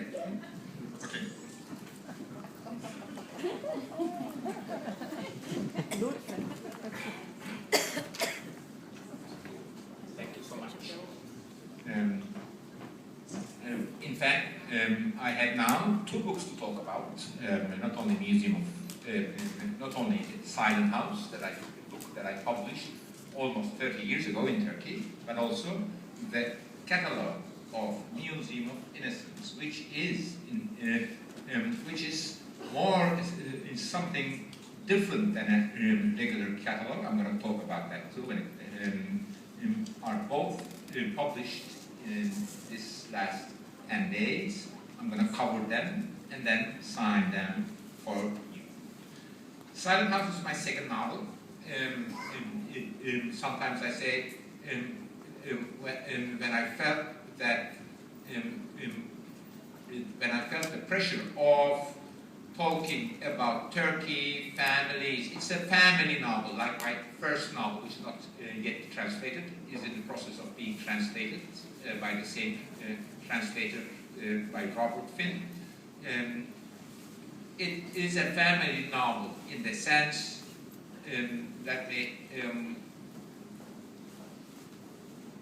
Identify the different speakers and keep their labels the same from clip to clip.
Speaker 1: okay? Okay. Thank you so much. In fact, I have now two books to talk about. Not only not only Silent House, a book that I published almost 30 years ago in Turkey, but also the catalog of Museum of Innocence, which is is something different than a regular catalog. I'm going to talk about that too. And are both published in this last 10 days. I'm going to cover them and then sign them for you. Silent House is my second novel. Sometimes I say when I felt that when I felt the pressure of talking about Turkey, families. It's a family novel, like my first novel, which is not yet translated, is in the process of being translated by the same translator, by Robert Finn. It is a family novel in the sense that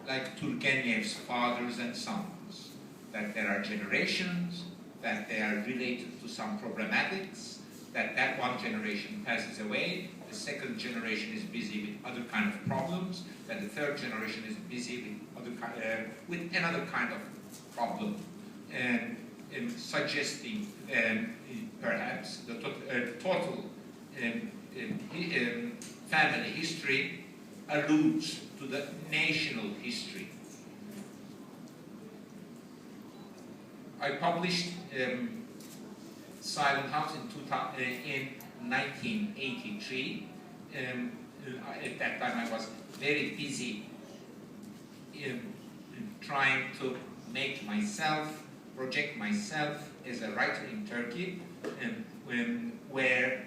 Speaker 1: like Turgenev's Fathers and Sons, that there are generations, that they are related to some problematics, that one generation passes away, the second generation is busy with other kind of problems, that the third generation is busy with another kind of problem, and suggesting perhaps the total family history alludes to the national history. I published Silent House in 1983. At that time I was very busy trying to make myself, project myself as a writer in Turkey, where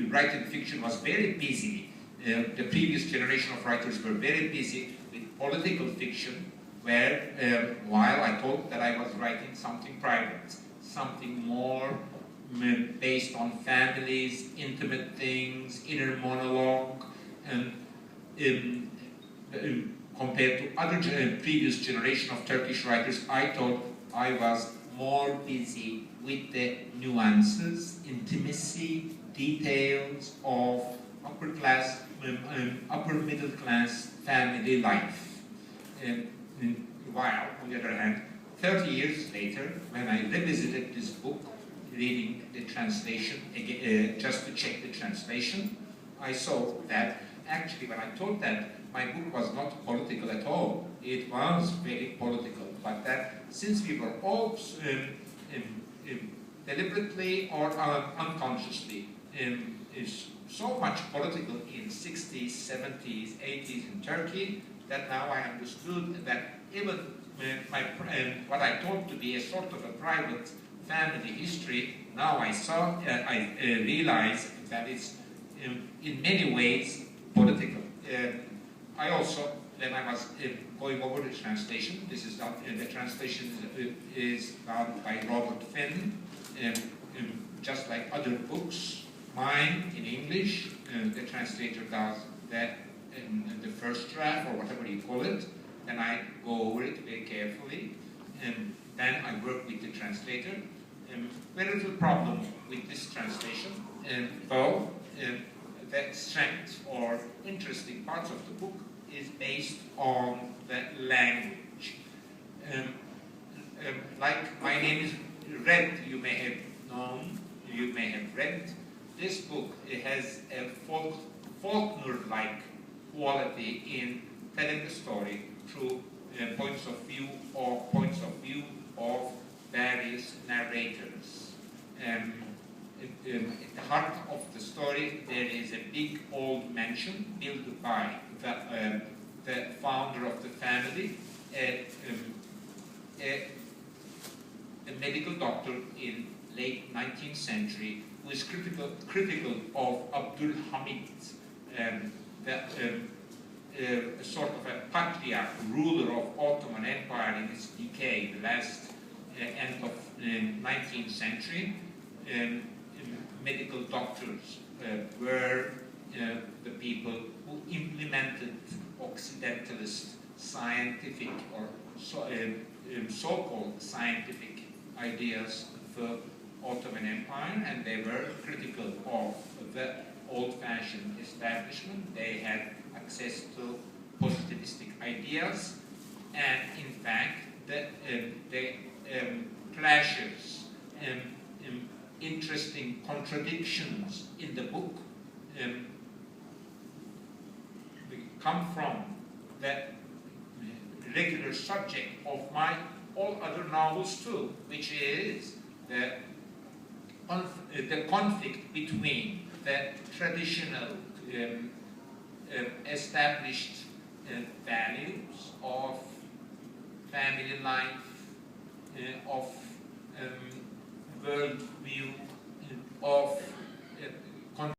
Speaker 1: writing fiction was very busy. The previous generation of writers were very busy with political fiction, where while I thought that I was writing something private, something more based on families, intimate things, inner monologue, and compared to other previous generation of Turkish writers, I thought I was more busy with the nuances, intimacy, details of upper class, upper middle class family life. While, on the other hand, 30 years later, when I revisited this book, reading the translation, just to check the translation, I saw that actually when I thought that my book was not political at all, it was very political, but that since we were all deliberately or unconsciously is so much political in 60s, 70s, 80s in Turkey, that now I understood that even what I thought to be a sort of a private family history, now I realized that it's in many ways political. I also, when I was going over the translation, this is done, the translation is done by Robert Finn, just like other books, mine in English, the translator does that in the first draft or whatever you call it, and I go over it very carefully, and then I work with the translator. Very little problem with this translation, though the strength or interesting parts of the book is based on the language. Like my name is Red, you may have known, you may have read. This book, it has a Faulkner-like quality in telling the story through points of view of various narrators. At the heart of the story, there is a big old mansion built by the founder of the family, a medical doctor in late 19th century who is critical of Abdul Hamid, sort of a patriarch, ruler of Ottoman Empire by this decade, the last end of the 19th century, medical doctors were the people who implemented Occidentalist scientific or so-called scientific ideas of the Ottoman Empire, and they were critical of the old-fashioned establishment. They had access to positivistic ideas, and in fact, the clashes, interesting contradictions in the book come from the regular subject of my all other novels too, which is the conflict between the traditional established values of family life, of world view, of